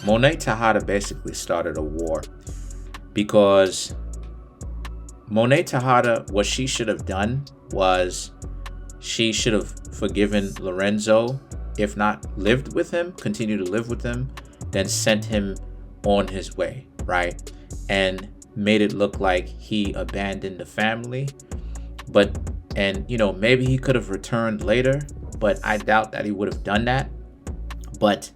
Monet Tejada basically started a war because Monet Tejada, what she should have done was she should have forgiven Lorenzo, if not lived with him, continue to live with him, then sent him on his way, right? And made it look like he abandoned the family. But, and maybe he could have returned later, but I doubt that he would have done that. But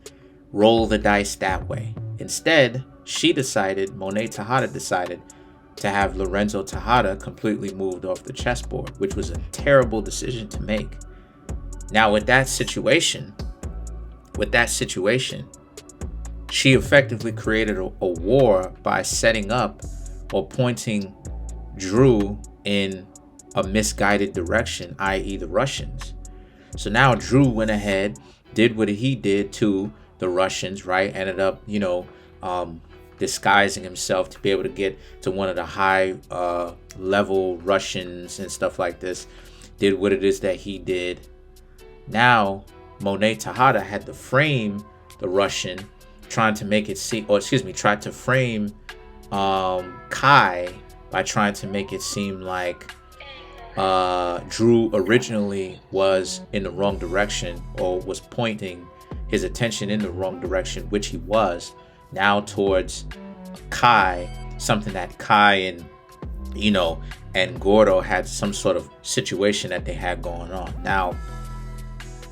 roll the dice that way. Instead, Monet Tejada decided to have Lorenzo Tejada completely moved off the chessboard, which was a terrible decision to make. Now, with that situation, she effectively created a war by setting up or pointing Drew in a misguided direction, i.e. the Russians. So now Drew went ahead, did what he did to the Russians, right? Ended up, disguising himself to be able to get to one of the high level Russians and stuff like this. Did what it is that he did. Now, Monet Tejada had to frame the Russian, tried to frame Kai by trying to make it seem like Drew originally was in the wrong direction or was pointing his attention in the wrong direction, which he was, now towards Kai, something that Kai and Gordo had some sort of situation that they had going on. Now,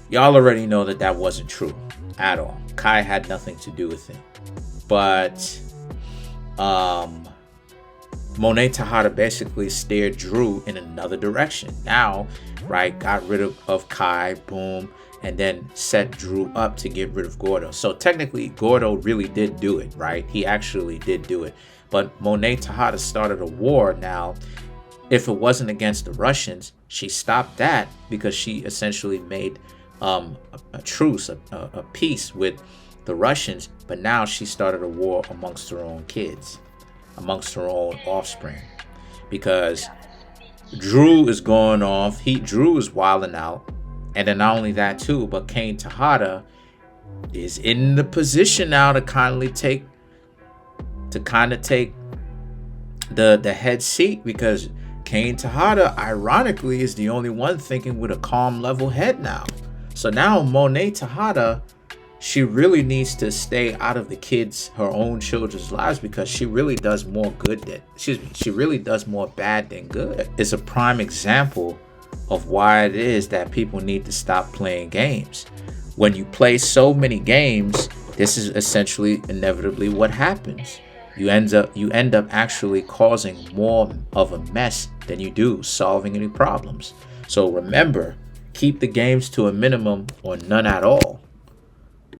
y'all already know that wasn't true at all. Kai had nothing to do with it. But Monet Tejada basically steered Drew in another direction. Now, right, got rid of Kai, boom, and then set Drew up to get rid of Gordo. So technically, Gordo really did do it, right? He actually did do it. But Monet Tejada started a war. Now, if it wasn't against the Russians, she stopped that because she essentially made a truce, a peace with the Russians. But now she started a war amongst her own kids, amongst her own offspring, because Drew is going off. Drew is wilding out. And then not only that too, but Kane Tejada is in the position now to kind of take the head seat, because Kane Tejada, ironically, is the only one thinking with a calm, level head now. So now Monet Tejada, she really needs to stay out of her own children's lives, because she really does more she really does more bad than good. It's a prime example of why it is that people need to stop playing games. When you play so many games, this is essentially inevitably what happens. You end up actually causing more of a mess than you do solving any problems. So remember, keep the games to a minimum or none at all.